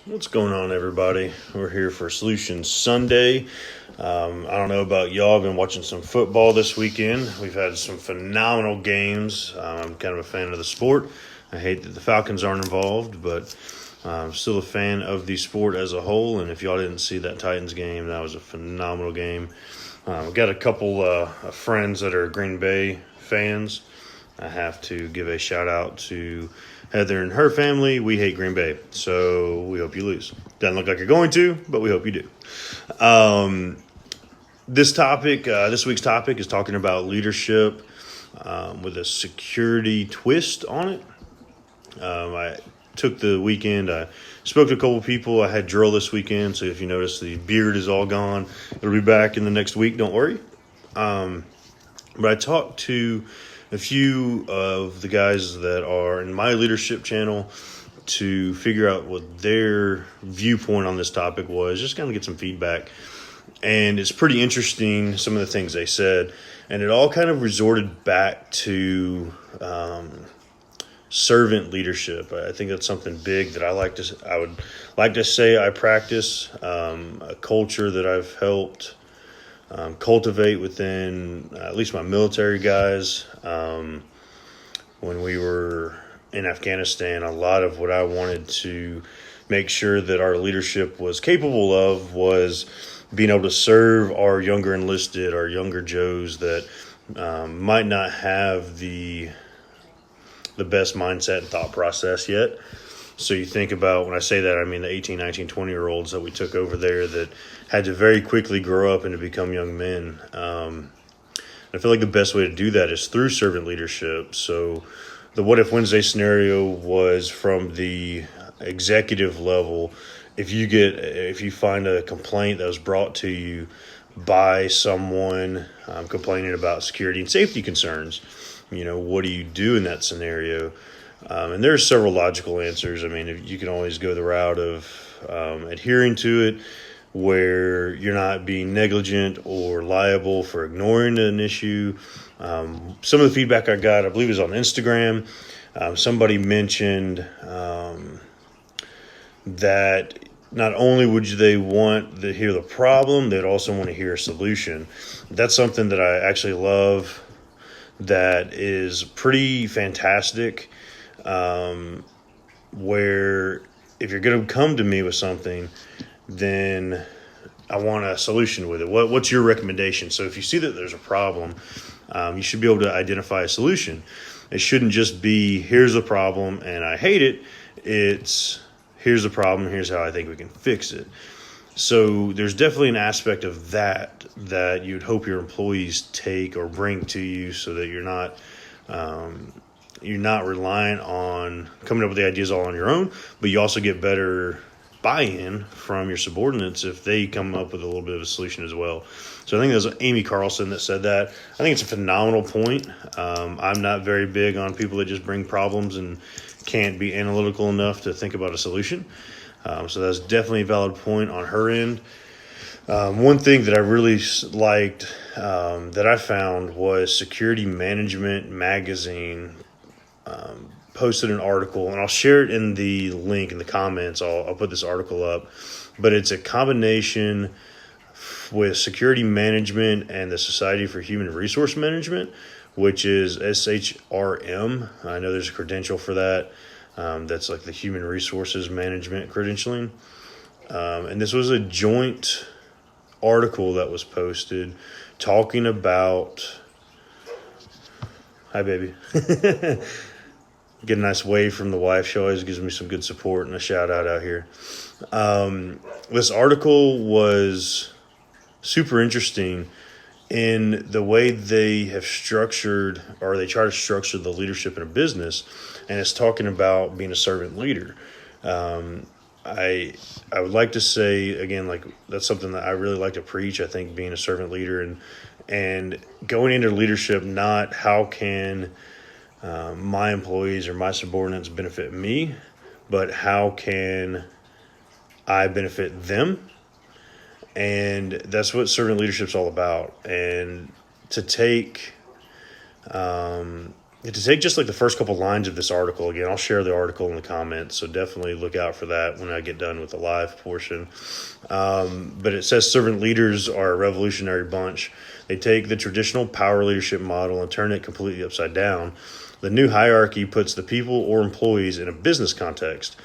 What's going on, everybody? We're here for Solutions Sunday. I don't know about y'all. I've been watching some football this weekend. We've had some phenomenal games. I'm kind of a fan of the sport. I hate that the Falcons aren't involved, but I'm still a fan of the sport as a whole. And if y'all didn't see that Titans game, that was a phenomenal game. We've got a couple of friends that are Green Bay fans. I have to give a shout out to Heather and her family. We hate Green Bay, so we hope you lose. Doesn't look like you're going to, but we hope you do. This week's topic is talking about leadership with a security twist on it. I took the weekend. I spoke to a couple people. I had drill this weekend, so if you notice the beard is all gone, it'll be back in the next week. Don't worry. But I talked to a few of the guys that are in my leadership channel to figure out what their viewpoint on this topic was, just kind of get some feedback. And it's pretty interesting, some of the things they said. And it all kind of resorted back to servant leadership. I think that's something big that I would like to say I practice, a culture that I've helped cultivate within at least my military guys. When we were in Afghanistan, a lot of what I wanted to make sure that our leadership was capable of was being able to serve our younger enlisted, our younger Joes that might not have the best mindset and thought process yet. So you think about, when I say that, I mean the 18, 19, 20-year-olds that we took over there that had to very quickly grow up and to become young men. I feel like the best way to do that is through servant leadership. So the What If Wednesday scenario was from the executive level. If you find a complaint that was brought to you by someone complaining about security and safety concerns, what do you do in that scenario? And there's several logical answers. I mean, you can always go the route of adhering to it, where you're not being negligent or liable for ignoring an issue. Some of the feedback I got, I believe, is on Instagram. Somebody mentioned that not only would they want to hear the problem, they'd also want to hear a solution. That's something that I actually love. That is pretty fantastic. Where if you're going to come to me with something, then I want a solution with it. What's your recommendation? So if you see that there's a problem, you should be able to identify a solution. It shouldn't just be, here's a problem and I hate it. It's, here's the problem, here's how I think we can fix it. So there's definitely an aspect of that you'd hope your employees take or bring to you, so that you're not reliant on coming up with the ideas all on your own, but you also get better buy-in from your subordinates if they come up with a little bit of a solution as well. So I think there's Amy Carlson that said that. I think it's a phenomenal point. I'm not very big on people that just bring problems and can't be analytical enough to think about a solution. So that's definitely a valid point on her end. One thing that I really liked that I found was Security Management Magazine posted an article, and I'll share it in the link in the comments. I'll put this article up, but it's a combination with Security Management and the Society for Human Resource Management, which is SHRM. I know there's a credential for that. That's like the Human Resources Management credentialing. And this was a joint article that was posted talking about, hi baby, get a nice wave from the wife. She always gives me some good support and a shout out here. This article was super interesting in the way they have structured, or they try to structure the leadership in a business, and it's talking about being a servant leader. I would like to say, again, like, that's something that I really like to preach. I think being a servant leader and going into leadership, not how can my employees or my subordinates benefit me, but how can I benefit them? And that's what servant leadership is all about. And to take to take just like the first couple lines of this article, again, I'll share the article in the comments, so definitely look out for that when I get done with the live portion. But it says servant leaders are a revolutionary bunch. They take the traditional power leadership model and turn it completely upside down. The new hierarchy puts the people or employees in a business context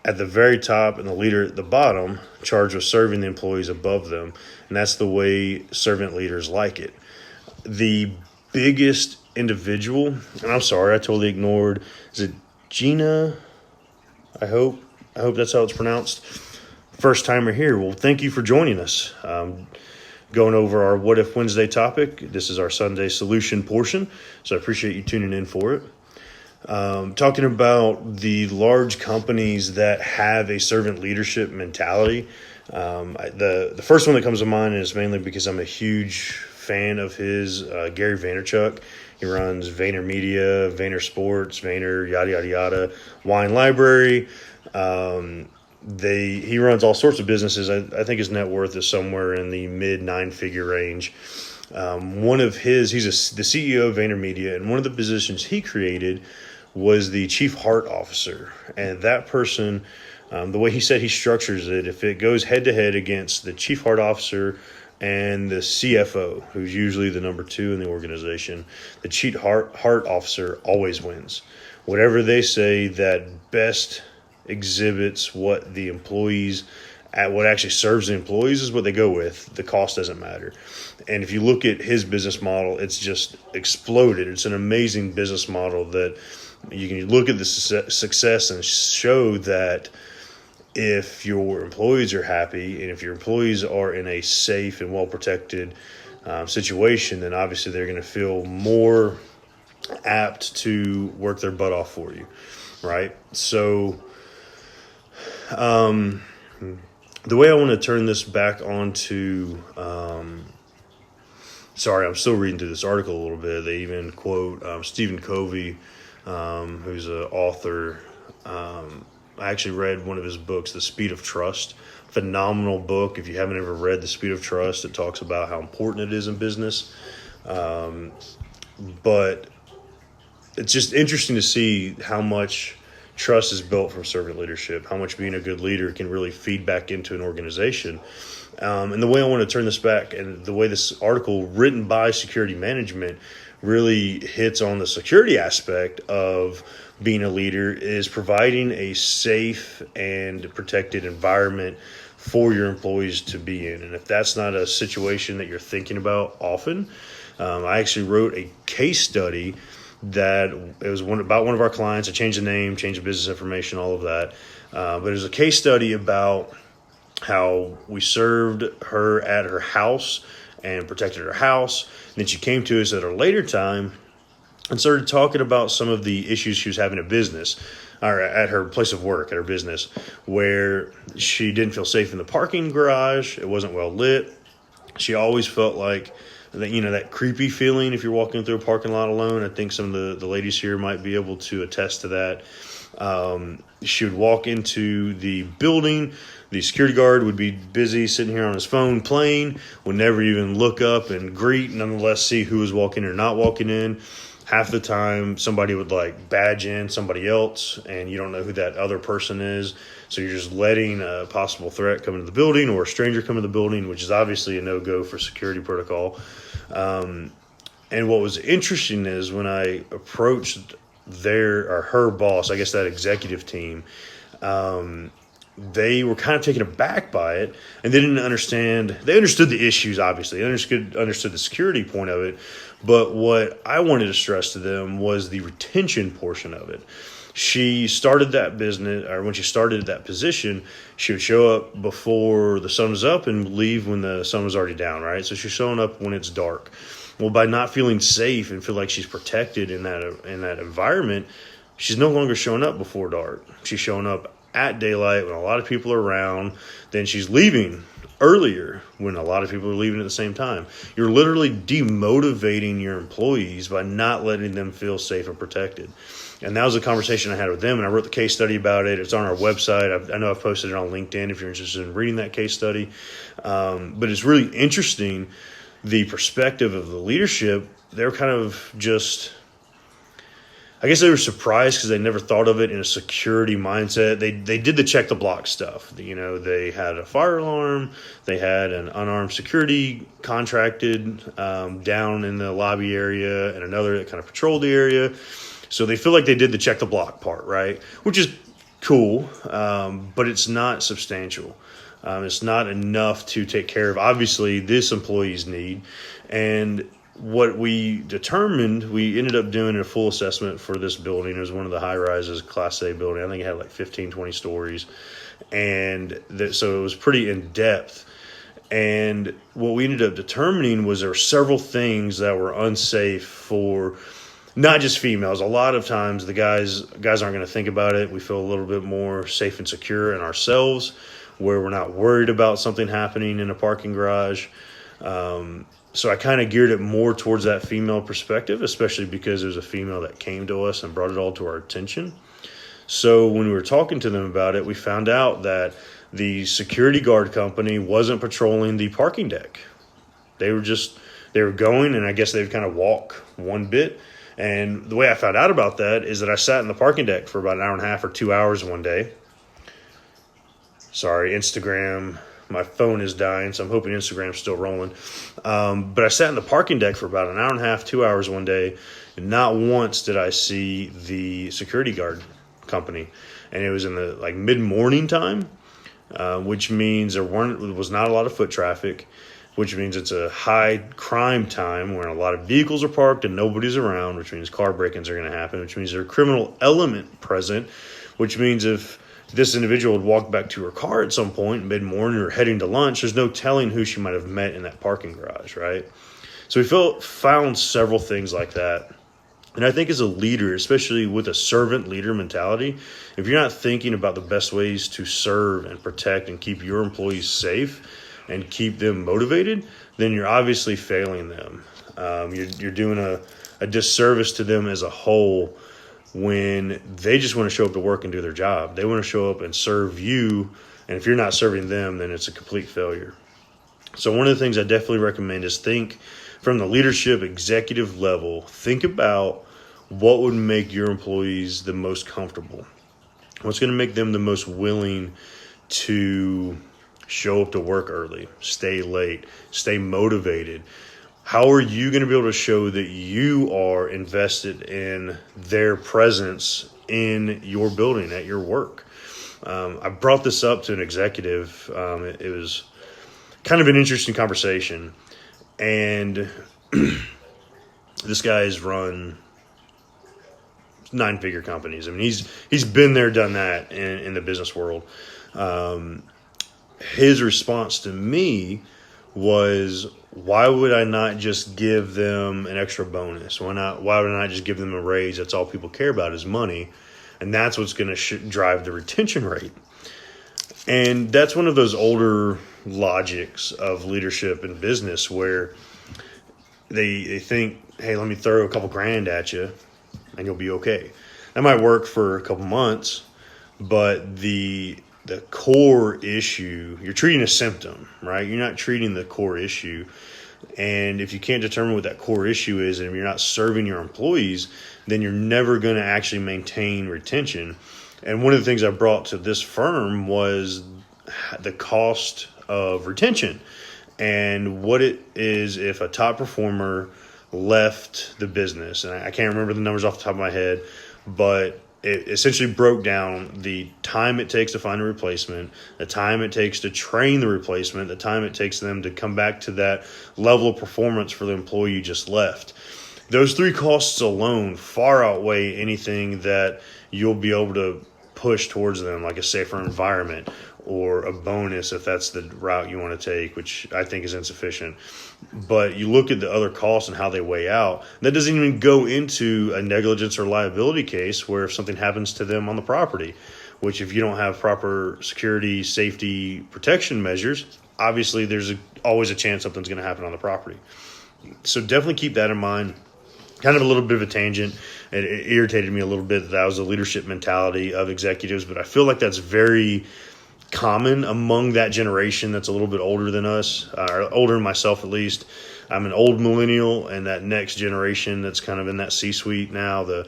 at the very top and the leader at the bottom, charged with serving the employees above them. And that's the way servant leaders like it. The biggest individual, and I'm sorry, I totally ignored, is it Gina? I hope that's how it's pronounced. First timer here. Well, thank you for joining us. Going over our What If Wednesday topic. This is our Sunday solution portion, so I appreciate you tuning in for it. Talking about the large companies that have a servant leadership mentality. The first one that comes to mind is mainly because I'm a huge fan of his, Gary Vaynerchuk. He runs VaynerMedia, Vayner Sports, Vayner, yada, yada, yada, Wine Library. He runs all sorts of businesses. I think his net worth is somewhere in the mid 9-figure range. He's the CEO of VaynerMedia, and one of the positions he created was the chief heart officer. And that person, the way he said he structures it, if it goes head to head against the chief heart officer and the CFO, who's usually the number 2 in the organization, the chief heart officer always wins. Whatever they say that best exhibits what the employees, what actually serves the employees is what they go with. The cost doesn't matter. And if you look at his business model, it's just exploded. It's an amazing business model that you can look at the success and show that if your employees are happy and if your employees are in a safe and well-protected situation, then obviously they're going to feel more apt to work their butt off for you, right? So the way I want to turn this back onto, sorry, I'm still reading through this article a little bit. They even quote Stephen Covey, who's an author. I actually read one of his books, The Speed of Trust. Phenomenal book. If you haven't ever read The Speed of Trust, it talks about how important it is in business. But it's just interesting to see how much trust is built from servant leadership, how much being a good leader can really feed back into an organization. And the way I want to turn this back, and the way this article written by Security Management really hits on the security aspect of being a leader, is providing a safe and protected environment for your employees to be in. And if that's not a situation that you're thinking about often, I actually wrote a case study that it was about one of our clients. I changed the name, changed the business information, all of that. But it was a case study about how we served her at her house and protected her house. And then she came to us at a later time and started talking about some of the issues she was having at business, or at her place of work, at her business, where she didn't feel safe in the parking garage. It wasn't well lit. She always felt like that, that creepy feeling if you're walking through a parking lot alone. I think some of the ladies here might be able to attest to that. She would walk into the building. The security guard would be busy sitting here on his phone playing, would never even look up and greet, nonetheless see who was walking or not walking in. Half the time, somebody would badge in somebody else, and you don't know who that other person is. So you're just letting a possible threat come into the building or a stranger come into the building, which is obviously a no-go for security protocol. And what was interesting is when I approached her boss, I guess that executive team, they were kind of taken aback by it, and they didn't understand. They understood the issues, obviously. They understood the security point of it. But what I wanted to stress to them was the retention portion of it. She started that business, or when she started that position, she would show up before the sun was up and leave when the sun was already down, right? So she's showing up when it's dark. Well, by not feeling safe and feel like she's protected in that environment, she's no longer showing up before dark. She's showing up at daylight when a lot of people are around. Then she's leaving earlier when a lot of people are leaving at the same time. You're literally demotivating your employees by not letting them feel safe and protected. And that was a conversation I had with them, and I wrote the case study about it. It's on our website. I know I've posted it on LinkedIn if you're interested in reading that case study. But it's really interesting, the perspective of the leadership. They're kind of just I guess they were surprised because they never thought of it in a security mindset. They did the check the block stuff. You know, they had a fire alarm, they had an unarmed security contracted down in the lobby area, and another that kind of patrolled the area. So they feel like they did the check the block part, right? Which is cool, but it's not substantial. It's not enough to take care of, obviously, this employee's need. And what we determined, we ended up doing a full assessment for this building. It was one of the high rises, Class A building. I think it had like 15, 20 stories. And so it was pretty in depth. And what we ended up determining was there were several things that were unsafe for not just females. A lot of times the guys aren't going to think about it. We feel a little bit more safe and secure in ourselves, where we're not worried about something happening in a parking garage. So I kind of geared it more towards that female perspective, especially because it was a female that came to us and brought it all to our attention. So when we were talking to them about it, we found out that the security guard company wasn't patrolling the parking deck. They were going, and I guess they'd kind of walk one bit. And the way I found out about that is that I sat in the parking deck for about an hour and a half or 2 hours one day. Sorry, Instagram. My phone is dying, so I'm hoping Instagram's still rolling. But I sat in the parking deck for about an hour and a half, 2 hours one day, and not once did I see the security guard company. And it was in the mid-morning time, which means there was not a lot of foot traffic, which means it's a high crime time where a lot of vehicles are parked and nobody's around, which means car break-ins are going to happen, which means there's a criminal element present, which means if this individual would walk back to her car at some point mid-morning or heading to lunch, there's no telling who she might have met in that parking garage, right? So we found several things like that. And I think as a leader, especially with a servant leader mentality, if you're not thinking about the best ways to serve and protect and keep your employees safe and keep them motivated, then you're obviously failing them. You're doing a disservice to them as a whole when they just want to show up to work and do their job. They want to show up and serve you, and if you're not serving them, then it's a complete failure. So one of the things I definitely recommend is think from the leadership executive level. Think about what would make your employees the most comfortable. What's going to make them the most willing to show up to work early, stay late, stay motivated. How are you going to be able to show that you are invested in their presence in your building, at your work? I brought this up to an executive. It was kind of an interesting conversation. And this guy's run 9-figure companies. I mean, he's been there, done that in the business world. His response to me was, why would I not just give them an extra bonus? Why would I not just give them a raise? That's all people care about is money. And that's what's going to drive the retention rate. And that's one of those older logics of leadership and business where they think, hey, let me throw a couple grand at you and you'll be okay. That might work for a couple months, but the core issue, you're treating a symptom, right? You're not treating the core issue. And if you can't determine what that core issue is, and if you're not serving your employees, then you're never going to actually maintain retention. And one of the things I brought to this firm was the cost of retention and what it is if a top performer left the business. And I can't remember the numbers off the top of my head, but it essentially broke down the time it takes to find a replacement, the time it takes to train the replacement, the time it takes them to come back to that level of performance for the employee you just left. Those three costs alone far outweigh anything that you'll be able to push towards them, like a safer environment or a bonus if that's the route you want to take, which I think is insufficient. But you look at the other costs and how they weigh out. That doesn't even go into a negligence or liability case where if something happens to them on the property, which if you don't have proper security, safety, protection measures, obviously there's always a chance something's going to happen on the property. So definitely keep that in mind. Kind of a little bit of a tangent. It irritated me a little bit that was the leadership mentality of executives, but I feel like that's very common among that generation that's a little bit older than us, or older than myself at least. I'm an old millennial, and that next generation that's kind of in that C-suite now, the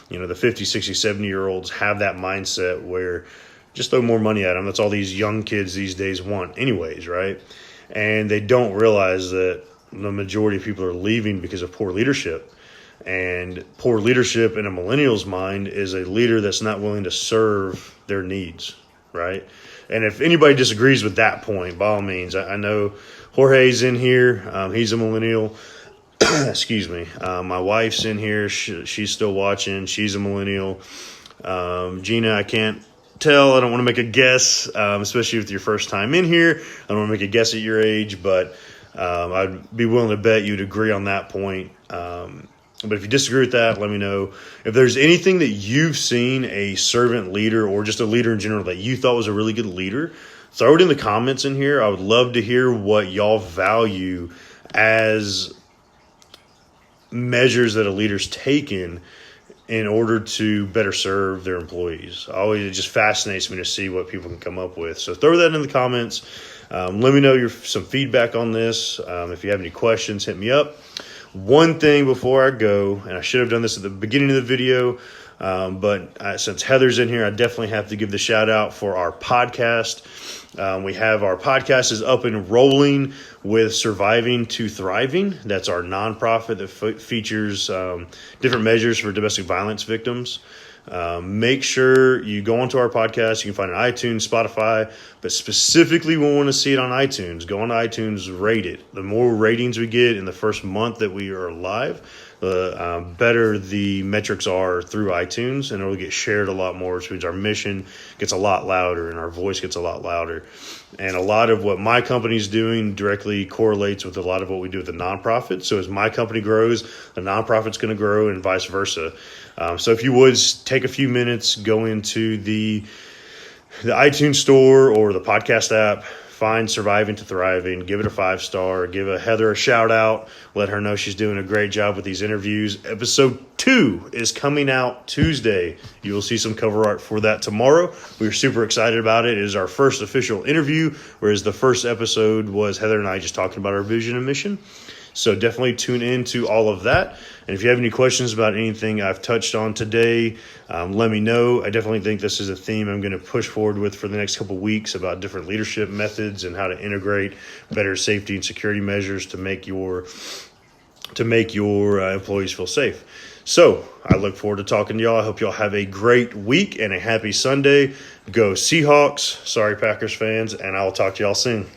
the 50, 60, 70-year-olds have that mindset where just throw more money at them. That's all these young kids these days want anyways, right? And they don't realize that the majority of people are leaving because of poor leadership. And poor leadership in a millennial's mind is a leader that's not willing to serve their needs, right? And if anybody disagrees with that point, by all means, I know Jorge's in here. He's a millennial. Excuse me. My wife's in here. She's still watching. She's a millennial. Gina, I can't tell. I don't want to make a guess, especially with your first time in here. I don't want to make a guess at your age, but I'd be willing to bet you'd agree on that point. But if you disagree with that, let me know. If there's anything that you've seen a servant leader or just a leader in general that you thought was a really good leader, throw it in the comments in here. I would love to hear what y'all value as measures that a leader's taken in order to better serve their employees. It just fascinates me to see what people can come up with. So throw that in the comments. Let me know some feedback on this. If you have any questions, hit me up. One thing before I go, and I should have done this at the beginning of the video, but since Heather's in here, I definitely have to give the shout out for our podcast. We have our podcast is up and rolling with Surviving to Thriving. That's our nonprofit that features different measures for domestic violence victims. Make sure you go onto our podcast. You can find it on iTunes, Spotify, but specifically we want to see it on iTunes. Go on iTunes, rate it. The more ratings we get in the first month that we are live, the better the metrics are through iTunes, and it will get shared a lot more, which means our mission gets a lot louder and our voice gets a lot louder. And a lot of what my company is doing directly correlates with a lot of what we do with the nonprofit. So as my company grows, the nonprofit's going to grow and vice versa. So if you would take a few minutes, go into the iTunes store or the podcast app, find Surviving to Thriving, give it a 5-star, give Heather a shout out, let her know she's doing a great job with these interviews. Episode 2 is coming out Tuesday. You will see some cover art for that tomorrow. We're super excited about it. It is our first official interview, whereas the first episode was Heather and I just talking about our vision and mission. So definitely tune in to all of that. And if you have any questions about anything I've touched on today, let me know. I definitely think this is a theme I'm going to push forward with for the next couple of weeks about different leadership methods and how to integrate better safety and security measures to make your employees feel safe. So I look forward to talking to y'all. I hope y'all have a great week and a happy Sunday. Go Seahawks. Sorry, Packers fans, and I'll talk to y'all soon.